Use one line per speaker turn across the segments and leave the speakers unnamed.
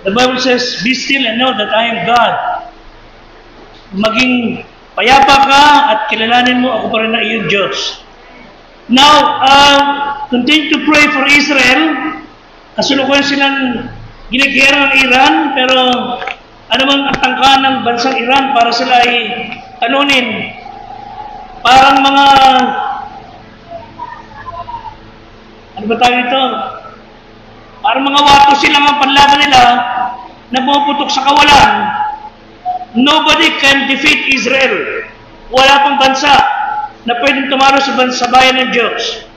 The Bible says, "Be still and know that I am God." Maging payapa ka at kilalanin mo ako pa rin na iyong Diyos. Now, continue to pray for Israel. Kasulukuyan silang ginigera ng Iran, pero ano man ang tangka ng bansang Iran para sila ay talunin. Parang mga, ano ba tawag ito? Parang mga wato silang ang panlaban nila na pumuputok sa kawalan. Nobody can defeat Israel. Wala pang bansa na pwedeng tumalo sa bayan ng Diyos.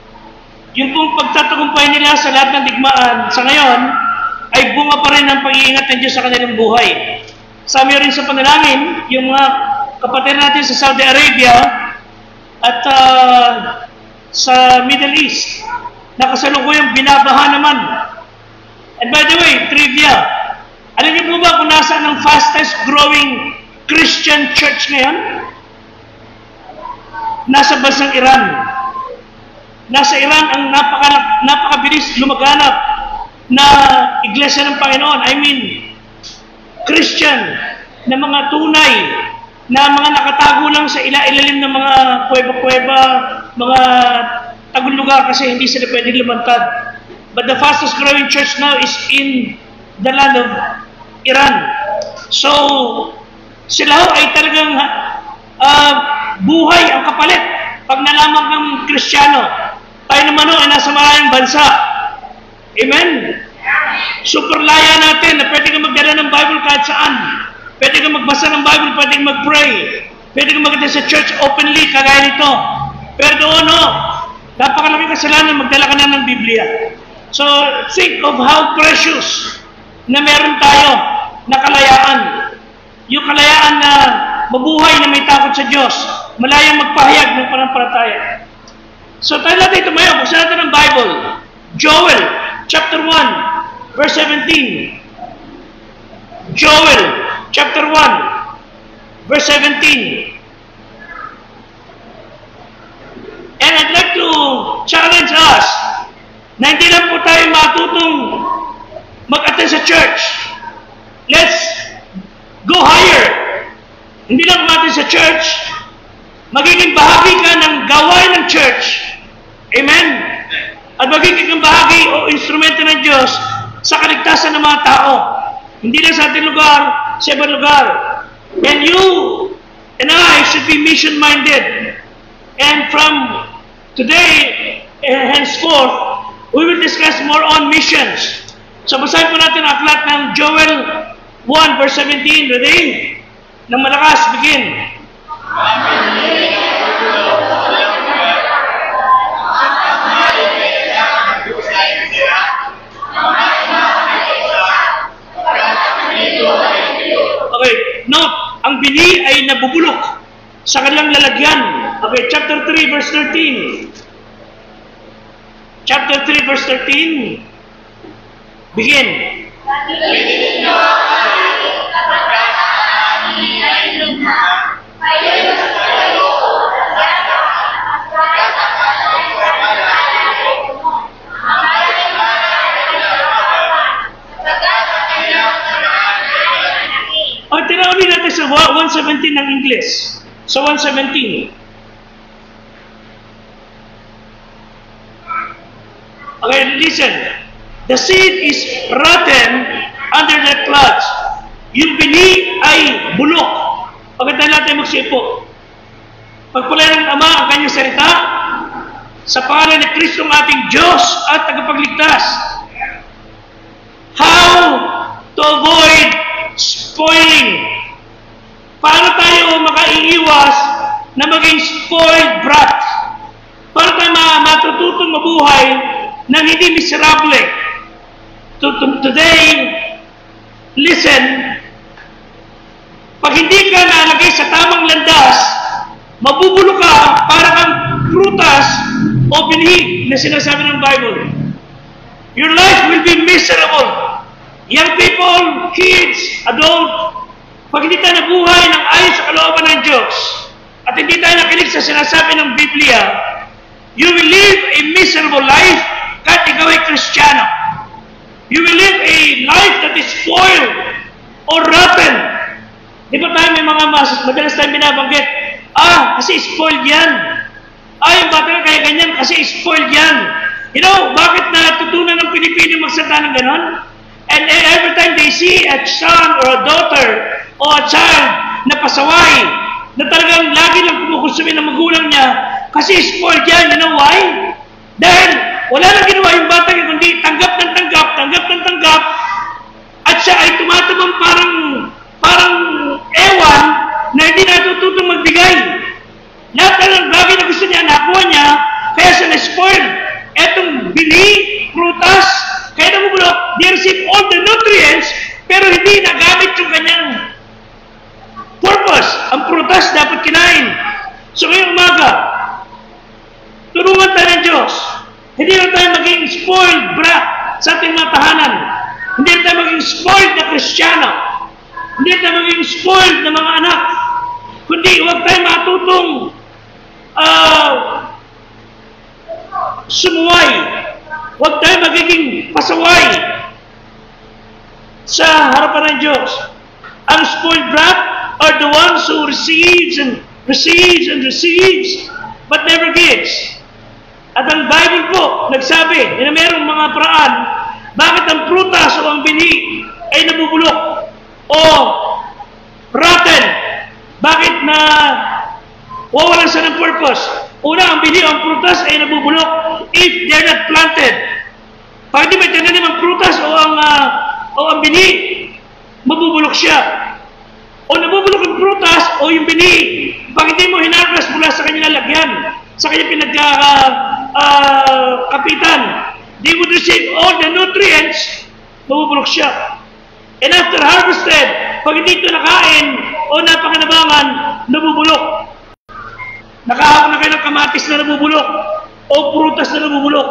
Yung pong pagtatagumpay nila sa lahat ng digmaan sa ngayon ay bunga pa rin ang pag-iingat ng Diyos sa kanilang buhay. Sabi rin sa panalangin, yung mga kapatid natin sa Saudi Arabia at sa Middle East na kasalukuyang binabaha naman. And by the way, trivia, alam niyo po ba kung nasaan ang fastest growing Christian church ngayon? Nasa bansang Iran. Nasa Iran ang napakabilis lumaganap na iglesia ng Panginoon. I mean, Christian na mga tunay, na mga nakatago lang sa ilalim ng mga kuweba-kuweba, mga tagong lugar kasi hindi sila pwedeng lumantad. But the fastest growing church now is in the land of Iran. So, sila ho ay talagang buhay ang kapalit. Pag nalaman kang Kristiyano, tayo naman ho ay nasa maraming bansa. Amen? Super laya natin na pwede kang magdala ng Bible kahit saan. Pwede kang magbasa ng Bible, pwede kang mag-pray. Pwede kang magdala sa church openly, kagaya nito. Pero doon ho, napakalaking kasalanan magdala ka na ng Biblia. So, think of how precious na meron tayo na kalayaan. Yung kalayaan na mabuhay na may takot sa Diyos, malayang magpahayag ng panampalataya. So, tayo natin tumayo, buksan natin ang Bible. Joel, chapter 1. verse 17. Joel chapter 1, verse 17. And I'd like to challenge us na hindi lang po tayo matutong mag-attend sa church. Let's go higher. Hindi lang mag-attend sa church, magiging bahagi ka ng gawain ng church. Amen? At magiging kang bahagi o instrumento ng Diyos sa kaligtasan ng mga tao. Hindi lang sa ating lugar, sa ibang lugar. And you and I should be mission-minded. And from today, henceforth, we will discuss more on missions. So basahin po natin ang aklat ng Joel 1 verse 17. Ready? Nang malakas, begin. Okay, note, ang bini ay nabubulok sa kanilang lalagyan. Okay, chapter 3 verse 13. Chapter 3 verse 13. Begin. O, tinawin natin sa 117 ng English. Sa 117. Okay, listen. The seed is rotten under the clods. Yung bini ay bulok. Pagkatapos natin magsipo. Pagpulay ng Ama ang kanyang salita, sa pangalan ni Kristo ang ating Diyos at tagapagligtas. How to avoid spoiling. Paano tayo makaiiwas na maging spoiled brat? Paano tayo matututong mabuhay nang hindi miserable? Today, listen, pag hindi ka nalagay sa tamang landas, mabubulo ka para kang prutas o binhi na sinasabi ng Bible. Your life will be miserable. Young people, kids, adult, pag hindi tayo nabuhay ng ayon sa kalooban ng Diyos at hindi tayo nakinig sa sinasabi ng Biblia, you will live a miserable life kahit ikaw ay Kristiyano. You will live a life that is spoiled or rotten. Di ba tayo may mga madalas tayo binabanggit, kasi spoiled yan. Yung bata kaya ganyan kasi spoiled yan. You know, bakit natutunan ng Pilipino magsalita ng ganon? And every time they see a son or a daughter o a child na pasaway, na talagang lagi lang kumukonsumin ng magulang niya, kasi spoiled yan. You know why? Dahil wala nang ginawa yung bata niya, kundi tanggap ng tanggap, at siya ay tumatamang parang ewan na hindi natututong magbigay. Lahat ng bagay na gusto niya, nakuha niya, kaya siya na-spoiled. Etong bini, prutas, kaya namubulok, they receive all the nutrients, pero hindi nagamit yung kanyang purpose. Ang prutas dapat kinain. So ngayong umaga, tulungan tayo ng Diyos. Hindi lang tayo maging spoiled brat sa ating mga tahanan. Hindi tayo maging spoiled na Kristiyano. Hindi tayo maging spoiled na mga anak. Kundi huwag tayo matutong sumuway. Huwag tayo magiging pasaway sa harapan ng Diyos. Ang spoiled brat are the ones who receives and receives but never gives. At ang Bible po nagsabi na mayroong mga paraan bakit ang prutas o ang bini ay nabubulok o rotten. Bakit na wawalan siya ng purpose? Una, ang bini o ang prutas ay nabubulok if they're not planted. Pag di may tinanim ang prutas o ang bini, mabubulok siya. O nabubulok ang prutas o yung bini, pag hindi mo hinarvest mula sa kanyang lalagyan, sa kanyang pinagkapitan, they would receive all the nutrients, mabubulok siya. And after harvested, pag hindi ito nakain o napakanabangan, nabubulok. Nakahawak na kayo ng kamatis na nabubulok o prutas na nabubulok.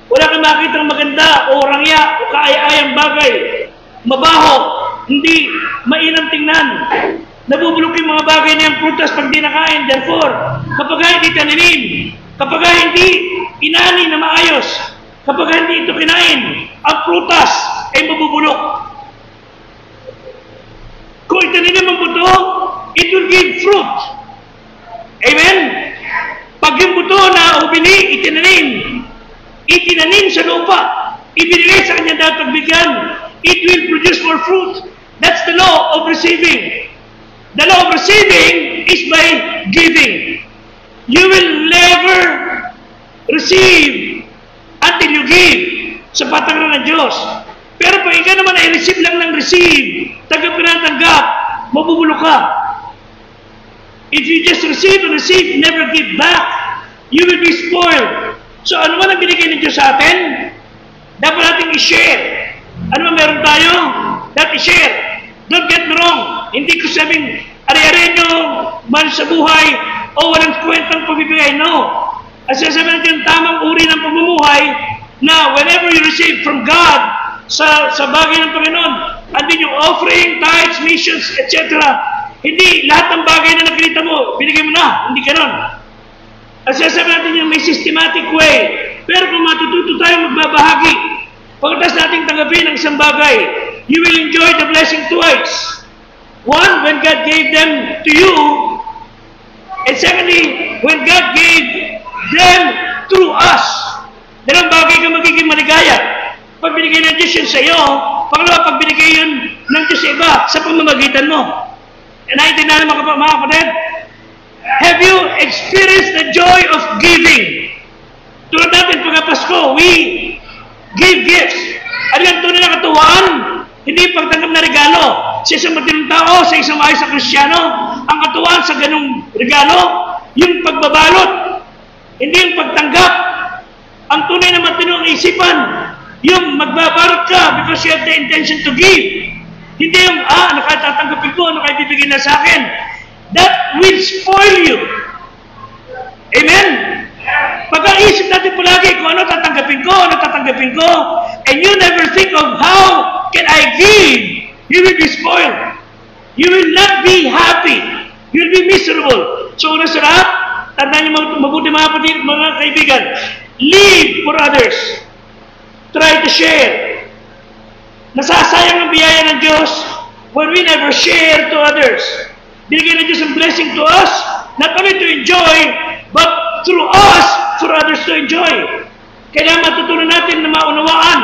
Wala kang makita ng maganda o rangya o kaaya-ayang bagay bagay. Mabaho, hindi mainam tingnan. Nabubulok yung mga bagay niyang prutas pag di nakain. Therefore, kapag hindi tanimin, kapag hindi inani na maayos, kapag hindi ito kinain, ang prutas ay mabubulok. Kung itaninim ang buto, it will give fruit. Amen? Pag yung buto na ubini, itinanim sa lupa, ibinigay sa kanya dapat pagbigyan, it will produce more fruit. That's the law of receiving. The law of receiving is by giving. You will never receive until you give sa patakaran ng Diyos. Pero pag ikaw naman ay receive lang ng receive, tanggap ka na tanggap, mabubulok ka. If you just receive and receive, never give back, you will be spoiled. So ano man ang binigay ng Diyos sa atin, dapat natin i-share. Ano man meron tayo, dapat i-share. Don't get me wrong. Hindi ko sabing, ari-ari nyo, man sa buhay, o walang kwentang pabibigay. No. As sabi natin, tamang uri ng pamumuhay, na whenever you receive from God, sa bagay ng Panginoon, andin yung offering, tithes, missions, etc. Hindi lahat ng bagay na nakikita mo, binigay mo na, hindi ganon. As sabi natin yung may systematic way. Pero kung matututo tayo magbabahagi, pagkatapos nating tanggapin ang isang bagay, you will enjoy the blessing twice. One, when God gave them to you, and secondly, when God gave them through us. Dalawang bagay ka magiging maligaya. Pag binigay ng Diyos yun sa iyo, pangalawa, pag binigay yun ng Diyos sa iba, sa pamamagitan mo. And naintindihan naman mga kapatid, have you experienced the joy of giving? Tulad natin pagka Pasko, we give gifts. Ano yung tunay na katuwaan? Hindi pagtanggap na regalo. Sa isang matinong tao, sa isang maayos na Kristiyano, ang katuwaan sa ganung regalo, yung pagbabalot. Hindi yung pagtanggap. Ang tunay na matinong isipan, yung magbabalot ka because you have the intention to give. Hindi yung, nakatatanggapin ko, bibigyan na sa akin. That will spoil you. Amen? Pag-aisip natin palagi kung ano tatanggapin ko, and you never think of how can I give, you will be spoiled. You will not be happy. You will be miserable. So, una sarap, tandaan niyo mabuti mga kaibigan, live for others. Try to share. Nasasayang ang biyaya ng Diyos when we never share to others. Binigyan ng Diyos ang blessing to us, not only to enjoy, but through us, for others to enjoy. Kailangan matutunan natin na maunawaan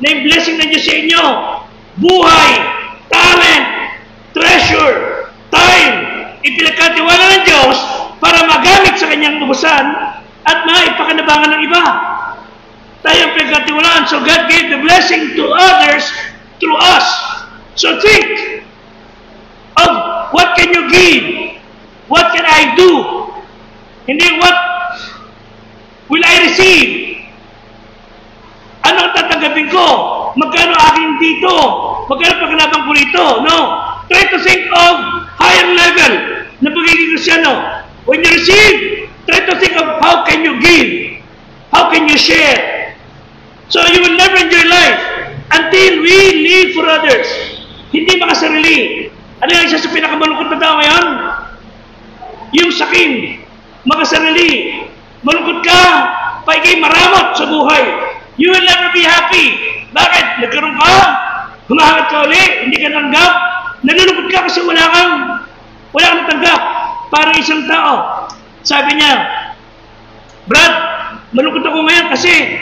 na yung blessing ng Diyos sa inyo, buhay, talent, treasure, time, ipinagkatiwala ng Diyos para magamit sa kanyang ubusan at maipakanabangan ng iba. Tayo ang pinagkatiwalaan. So God gave the blessing to others through us. So think of what can you give? What can I do? Hindi what will I receive? Ano ang tatanggapin ko? Magkano aking dito? Magkano pagkalabang ko rito? No. Try to think of higher level na pagiging Kristyano. When you receive, try to think of how can you give? How can you share? So you will never enjoy life until we live for others. Hindi makasarili. Ano yung isa sa pinakamalungkot na tao ngayon? Yung sakim, makasarili. Malungkot ka, paigay maramot sa buhay. You will never be happy. Bakit? Nagkaroon ka, humahangat ka ulit, hindi ka tanggap. Nalulungkot ka kasi wala kang tanggap. Parang isang tao. Sabi niya, Brad, malungkot ako ngayon kasi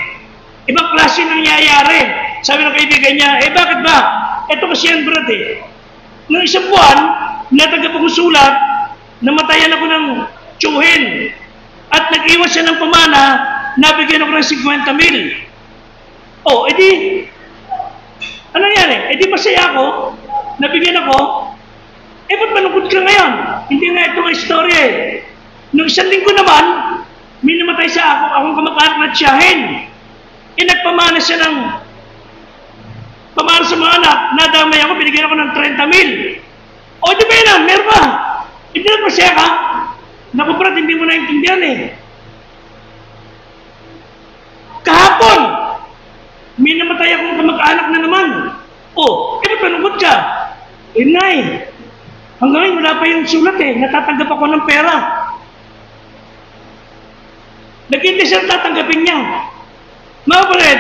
ibang klase nangyayari. Sabi ng kaibigan niya, bakit ba? Ito kasi yan, Brad Noong isang buwan, natanggap ako sulat, namatayan ako ng tsuhin. At nag-iwan siya ng pamana, nabigyan ako ng 50,000. Edi, ano nangyari? Edi masaya ako, nabigyan ako, ba't malungkot ka ngayon? Hindi nga ito ang istorya Noong isang linggo naman, may namatay sa akong kamag-anak na tiyahin. Nagpamana siya ng pamana sa mga anak, nadamay ako, binigyan ako ng 30,000. Di ba yun meron ba? Hindi na masaya ka? Naku, Brad, hindi mo naintindihan Kahapon, may namatay akong kamag-anak na naman. Oh, ba't malungkot ka? Nay, hanggang ngayon wala pa yung sulat natatanggap ako ng pera. Nag-hindi siya tatanggapin niya. Mga kapatid,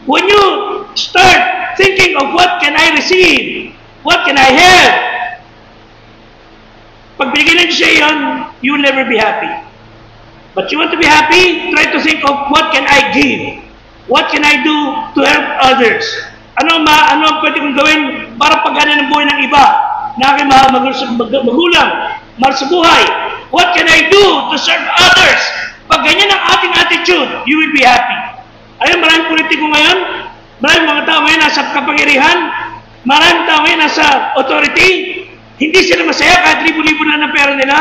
when you start thinking of what can I receive, what can I have, pag binigyan ng siya yun, you will never be happy. But you want to be happy, try to think of what can I give? What can I do to help others? Ano ang pwede kong gawin para pagana ng buhay ng iba? Na aking magulang, mahal sa buhay. What can I do to serve others? Pag ganyan ang ating attitude, you will be happy. Ayun, maraming politiko ngayon, maraming mga tao ngayon nasa kapangyarihan, maraming tao ngayon nasa authority, hindi sila masaya kahit libo-libo na ng pera nila.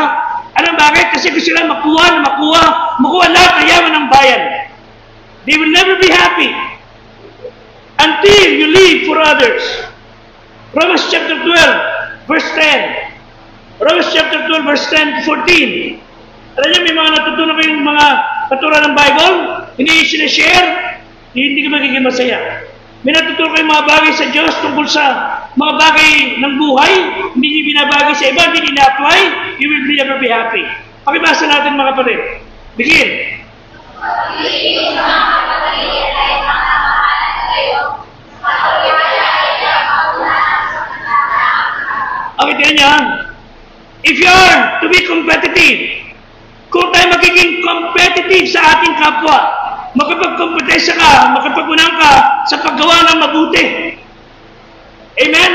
Anong bakit? Kasi gusto sila makuha lahat ng yaman ng bayan. They will never be happy until you live for others. Romans chapter 12, verse 10. Romans chapter 12, verse 10 to 14. Alam niyo, may mga natutunan kayong mga katuran ng Bible, hindi yung sinashare, hindi ka magiging masaya. May natutunan kayong mga bagay sa Diyos tungkol sa mga bagay ng buhay, hindi niyo binabagay sa iba, hindi na-apply, you will never be happy. Pakibasa natin mga kapatid. Begin. Okay, tingnan niya. If you are to be competitive, kung tayo magiging competitive sa ating kapwa, makapagkompetensya ka, makapag-unang ka sa paggawa ng mabuti. Amen?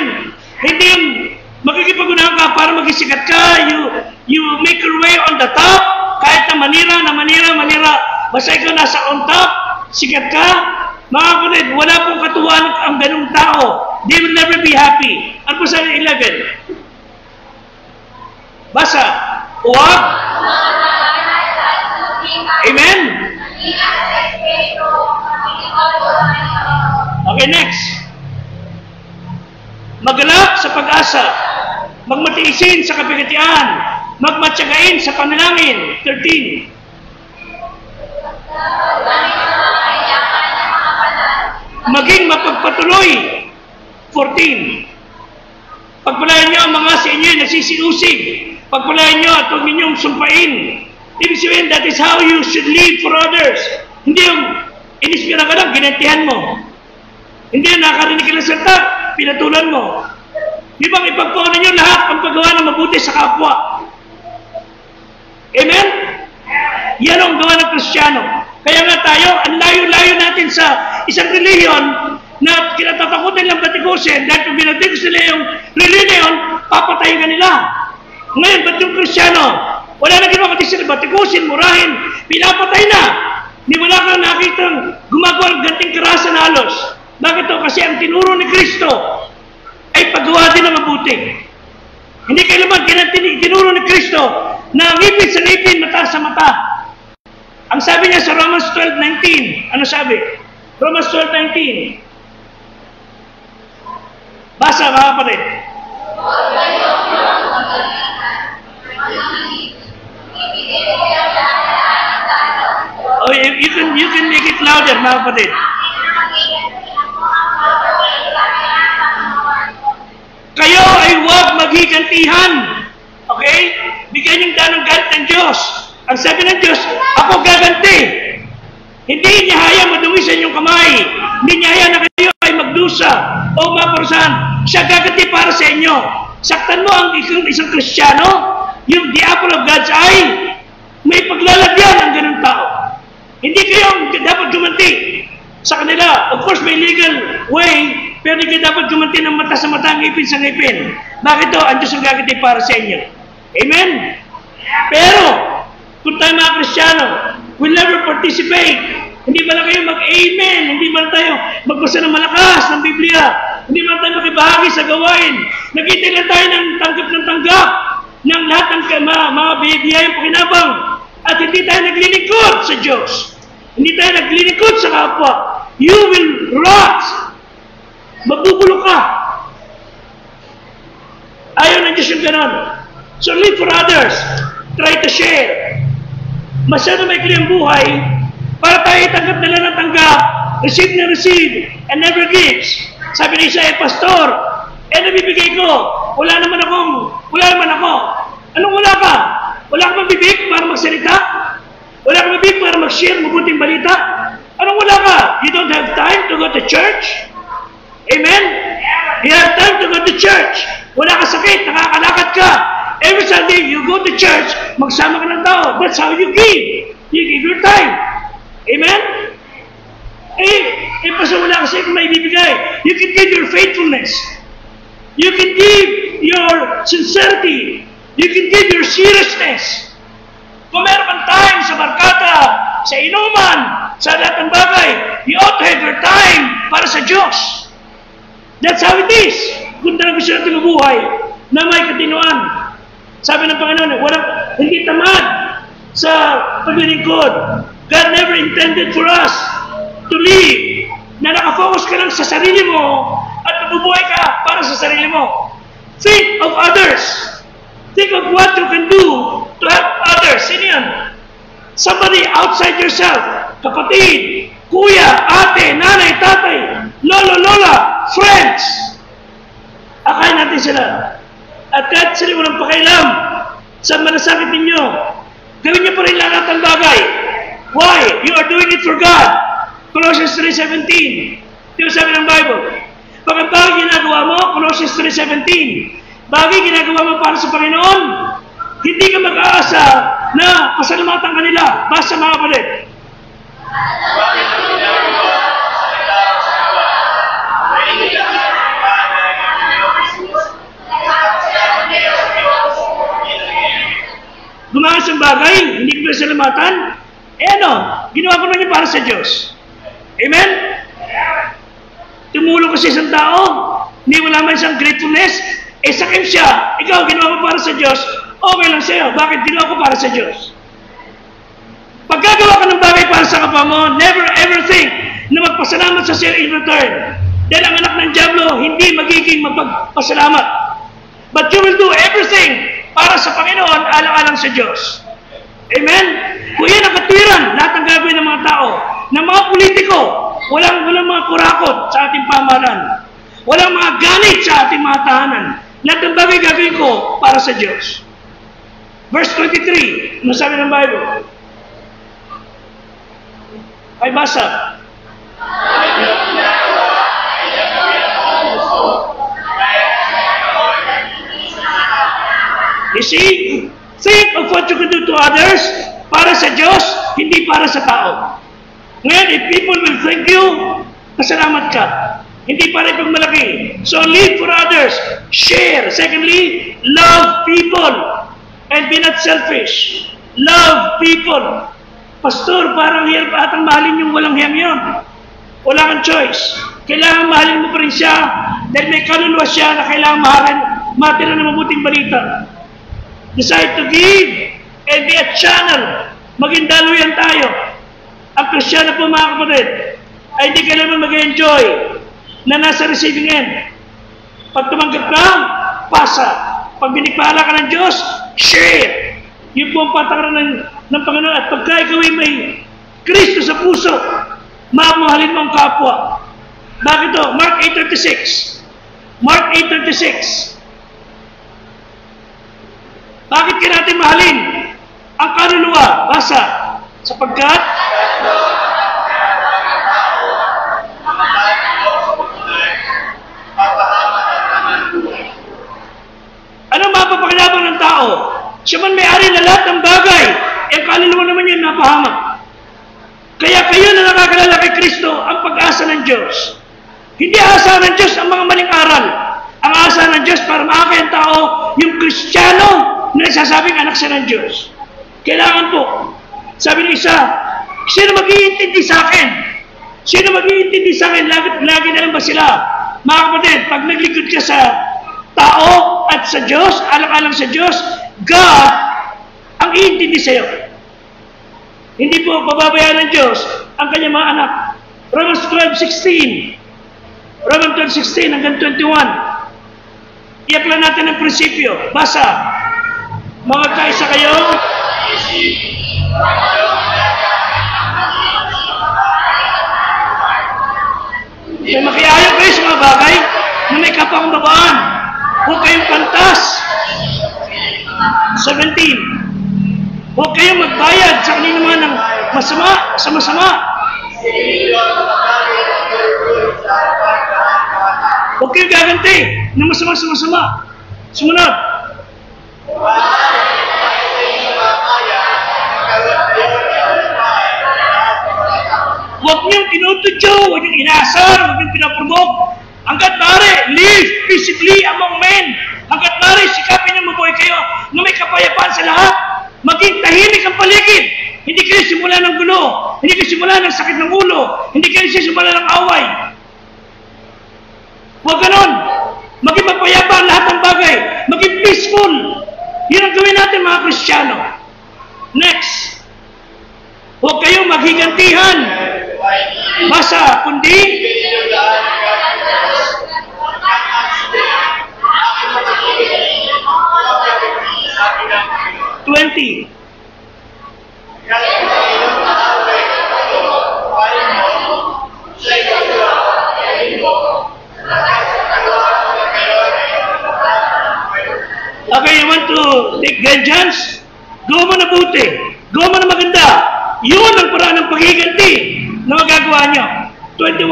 Hindi yung makikipag-unang ka para magisikat ka, you make your way on the top, kahit na manira, basta ikaw nasa on top, sikat ka, mga kapatid, wala pong katuwaan ang ganung tao. They will never be happy. Ano po sa 11? Basa. Huwag. Amen? Okay, next. Magalak sa pag-asa. Magmatiisin sa kapigatian. Magmatsagain sa panalangin. 13. Maging mapagpatuloy. 14. Pagpalayan niyo ang mga sa inyo nagsisiusig. Pagpalayan niyo at huwag ninyong sumpain. Ibig sabihin, that is how you should live for others. Hindi yung inispira ka lang, ginantihan mo. Hindi yung nakarinig ka ng salita, pinatulan mo. Di bang ipagpaunan niyo lahat ang paggawa ng mabuti sa kapwa? Amen? Yan ang gawa ng Kristiyano. Kaya nga tayo, ang layo-layo natin sa isang reliyon na kinatatakutan ng batikusin dahil kung binatikos nila yung reliyon, papatayin ka nila. Ngayon, ba't yung Kristiyano? Wala na ginawa kasi sila batikusin, murahin, pinapatay na. Ni wala kang nakitang gumagawa ng ganting karasan halos. Bakit to? Kasi ang tinuro ni Kristo ay paggawa din ng mabuti. Hindi kailangan tinuro ni Kristo na ngipin sa ngipin, mata sa mata. Ang sabi niya sa Romans 12:19, ano sabi? Romans 12:19. Basa mga kapatid. Oh, you can make it louder, mga kapatid. Kayo ay huwag maghigantihan. Okay? Bigyan yung danong galit ng Diyos. Ang sabi ng Diyos, ako gaganti. Hindi niya hayang madungisan yung kamay. Hindi niya hayang na kayo ay magdusa o maparusahan. Siya gaganti para sa inyo. Saktan mo ang isang Kristiyano, yung the apple of God's eye, may paglalagyan ng ganun tao. Hindi kayo dapat gumanti sa kanila. Of course, may legal way, pero hindi kayo dapat gumanti ng mata sa mata, ngipin sa ngipin. Bakit to? Ang Diyos ang gaganti para sa inyo. Amen? Pero, kung tayo mga Kristiyano, will never participate. Hindi ba lang kayo mag-amen? Hindi ba lang tayo magbasa ng malakas ng Biblia? Hindi ba lang tayo makibahagi sa gawain? Nakita lang tayo ng tanggap ng lahat ng mga biyayang pakinabang. At hindi tayo naglilingkod sa Diyos. Hindi tayo naglilingkod sa kapwa. You will rot. Mabubulo ka. Ayaw ng Diyos yung ganon. So live for others. Try to share. Masyado may kanyang buhay para tayo tanggap na lang ng tanggap, receive na receive, and never gives. Sabi ni isa, pastor, nabibigay ko. Wala naman ako. Anong wala ka? Wala kang bibig para magsalita? Wala kang bibig para mag-share mabuting balita? Anong wala ka? You don't have time to go to church? Amen? You have time to go to church. Wala ka sakit, nakakalakad ka. Every Sunday, you go to church, magsama ka ng tao. That's how you give. You give your time. Amen? Pastor, wala kasi kung may bibigay. You can give your faithfulness. You can give your sincerity. You can give your seriousness. Kung meron kang time sa barkada, sa inuman, sa lahat ng bagay, you ought to have your time para sa Diyos. That's how it is. Kung talaga gusto natin mabuhay na may katinuan. Sabi ng Panginoon, hindi tamad sa paglilingkod. God never intended for us to live na nakafocus ka lang sa sarili mo at mabubuhay ka para sa sarili mo. Think of others. Think of what you can do to help others. Sino yan? Somebody outside yourself. Kapatid, kuya, ate, nanay, tatay, lolo, lola, friends. Akayin natin sila. At kahit sila walang pakailam sa malasakit ninyo, gawin niyo pa rin lahat ng bagay. Why? You are doing it for God. Colossians 3:17. Ito sabi ng Bible. Pag ang bagay ginagawa mo, Colossians 3:17, bagay ginagawa mo para sa Panginoon, hindi ka mag-aasa na pasalamatan kanila. Basta mga kapatid. Gumawa sa bagay, hindi ko pasalamatan, ginawa ko na niya para sa Diyos. Amen? Tumulong ko sa isang tao, hindi wala man isang gratefulness, sakit siya, ikaw ginawa ko para sa Diyos, okay lang sa'yo. Bakit ginawa ko para sa Diyos? Pagkagawa ka ng bagay para sa kapwa mo, never ever think na magpasalamat sa sa'yo in return. Dahil ang anak ng Diablo, hindi magiging magpasalamat. But you will do everything para sa Panginoon, alang-alang sa Diyos. Amen? Kung yan ang katwiran, lahat ng gagawin ng mga tao, ng mga politiko, walang mga kurakot sa ating pamahalaan. Walang mga ganit sa ating mga tahanan. Lahat ng bagay gagawin ko para sa Diyos. Verse 23, ano sabi ng Bible? Ay basa. You see, think of what you can do to others para sa Diyos, hindi para sa tao. Ngayon, if people will thank you, pasalamat ka. Hindi para ipang malaki. So, live for others. Share. Secondly, love people. And be not selfish. Love people. Pastor, parang hirap atang mahalin yung walang hiyang yun. Wala kang choice. Kailangan mahalin mo pa rin siya dahil may kaluluwa siya na kailangan mahalin, matira ng mabuting balita. Decide to give and be a channel. Maging daluyan tayo. Ang Kristiyano po mga kapatid ay hindi ka naman mag-enjoy na nasa receiving end. Pag tumanggap ka, pasa. Pag binikpala ka ng Diyos, share. Yun po ang patakaran ng Panginoon. At pagka ikaw ay may Kristo sa puso, mamahalin mo ang kapwa. Bakit to? Mark 8:36. Mark 8:36. Bakit ka natin mahalin? Ang kaluluwa, basa. Sapagkat ano mapapakinabang ng tao? Siya man may-ari na lahat ng bagay, ang kaluluwa naman yan napahamak. Kaya kayo na nakakalala kay Kristo ang pag-asa ng Diyos. Hindi asa ng Diyos ang mga maling aral. Ang asa ng Diyos para maakay ang tao, yung Kristiyano na isasabing anak siya ng Diyos. Kailangan po, sabi ng isa, sino mag-iintindi sa akin? Sino mag-iintindi sa akin? Lagi na lang ba sila? Mga kapatid, pag naglingkod ka sa tao at sa Diyos, alang-alang sa Diyos, God ang iintindi sa iyo. Hindi po pababayaan ng Diyos ang kanyang mga anak. Romans 12:16. Romans 12:16 hanggang 21. Iyak lang natin ang prinsipyo. Basa. Mga kaisa kayo. Kaya makiayo kayo sa mga bagay na may kapakambabaan. Huwag kayong pantas. 17. Huwag kayong magbayad sa kanino man ng masama, sa masama. Huwag kayong gaganti ng masama sa masama. Sumunod. Huwag niyong tinutudyo, huwag niyong inaasar, huwag niyong pinapromoke. Hanggat maaari, live peaceably among men. Hanggat maaari, sikapin niyo mabuhay kayo na may kapayapaan sa lahat. Maging tahimik ang paligid. Hindi kayo simula ng gulo. Hindi kayo simula ng sakit ng ulo. Hindi kayo simula ng away. Huwag ganon. Maging mapayapa ang lahat ng bagay. Maging peaceful. Yun ang gawin natin mga Kristiyano. Next. Huwag kayong maghigantihan. Basa, kundi 20. Okay, you want to take vengeance? Gawa mo na buti. Gawa mo na maganda. Yun ang paraan ng paghiganti na magagawa nyo. 21.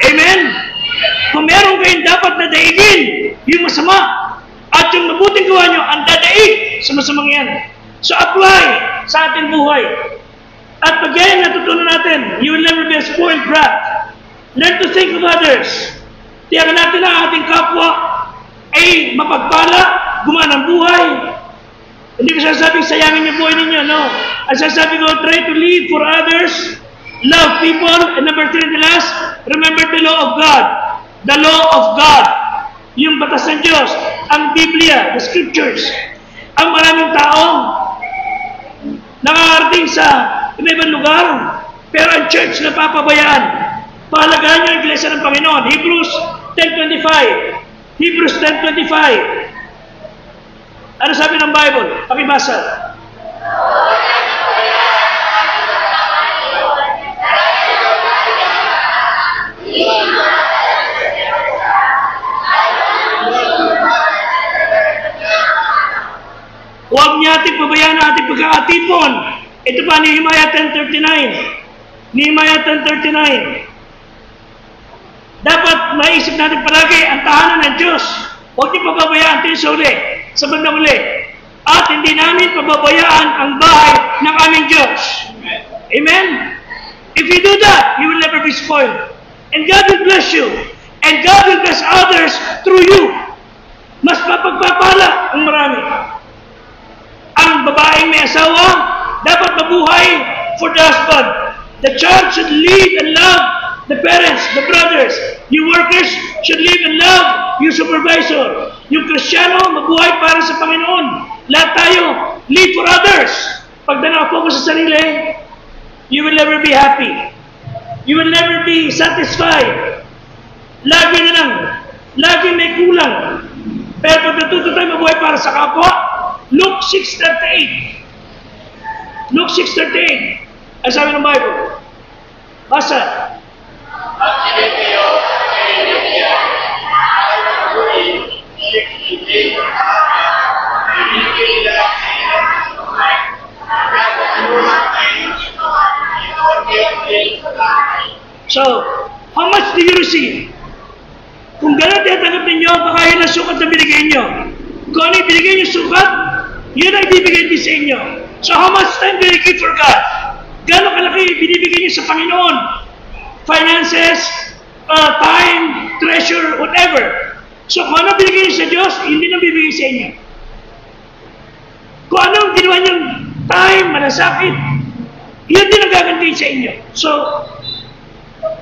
Amen? Kung meron kayong dapat na daigin, yung masama, at yung mabuting gawa nyo, ang dadaig sa masamang yan. So apply sa ating buhay. At pag yan natutunan natin, you will never be a spoiled brat. Learn to think of others. Tiyagan natin ang ating kapwa ay mapagpala, gumaan ang buhay. Hindi ko sasabing sayangin yung buhay ninyo, no. Ang sasabi ko, try to live for others, love people, and number 3 and the last, remember the law of God. The law of God. Yung batas ng Diyos, ang Biblia, the Scriptures. Ang maraming taong nakakarating sa ibang lugar, pero ang church na papabayaan. Pahalagahan nyo ang iglesia ng Panginoon. Hebrews 10:25. Hebrews 10:25. Ano sabi ng Bible? Pakibasa. Huwag niya ating pabayaan ang ating pagkakatipon. Ito pa, Nehemiah 10:39. Nehemiah 10:39. Dapat maisip natin palagi ang tahanan ng Diyos. Huwag niyo pababayaan ito sa uli, sa bandang uli. At hindi namin pababayaan ang bahay ng aming Diyos. Amen? If you do that, you will never be spoiled. And God will bless you. And God will bless others through you. Mas mapagpapala ang marami. Ang babaeng may asawa, dapat mabuhay for the husband. The child should live and love the parents, the brothers. You workers should live and love your supervisor. Yung Kristiyano, mabuhay para sa Panginoon. Lahat tayo, live for others. Pag nakafocus sa sarili, you will never be happy. You will never be satisfied. Lagi na lang, lagi may kulang. Pero pag natuto tayo mabuhay para sa kapwa, Luke 6:38. Luke 6:38. Ang sabi ng Bible. Basa. So, how much do you receive? Kung gano'n tinatanggap ninyo, baka yun ang sukat na binigay nyo. Kung ano yung binigay nyo sukat, yun ang ibibigay din sa inyo. So, how much time do you give for God? Gano'n kalaki binibigay nyo sa Panginoon? Finances, time, treasure, whatever. So, kung ano binigay nyo sa Diyos, hindi na bibigay sa inyo. Kung ano ang ginawa nyo time, malasakit, yun din ang gagantiin sa inyo. So,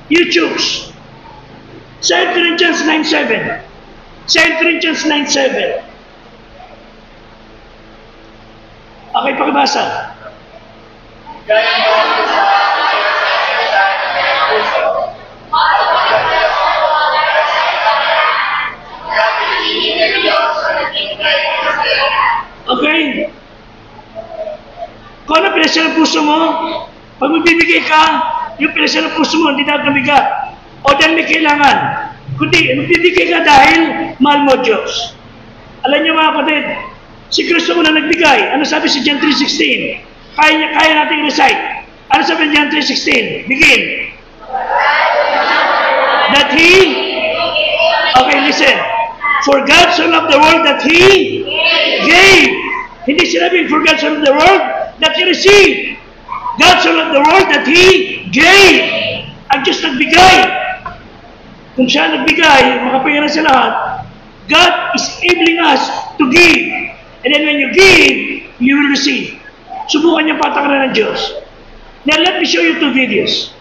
you choose. 2 Corinthians 9:7. 2 Corinthians 9:7. Okay, pakibasa. Okay. pinasya ng puso mo, pag magbibigay ka, yung pinasya ng puso mo, hindi dapat mabigat. O dahil may kailangan. Kundi, magbibigay ka dahil mahal mo Diyos. Alam niyo mga kapatid, si Kristo muna nagbigay. Ano sabi sa John 3:16? Kaya natin recite. Ano sabi sa John 3:16? Begin. That He, okay, listen. For God so loved the world that He gave. Hindi sinabing for God so loved the world that He received. God so loved the world that He gave. Ang Diyos nagbigay. Kung siya nagbigay, makapahinga sa lahat, God is enabling us to give. And then when you give, you will receive. Subukan niyo patakaran ng Diyos. Now let me show you 2 videos.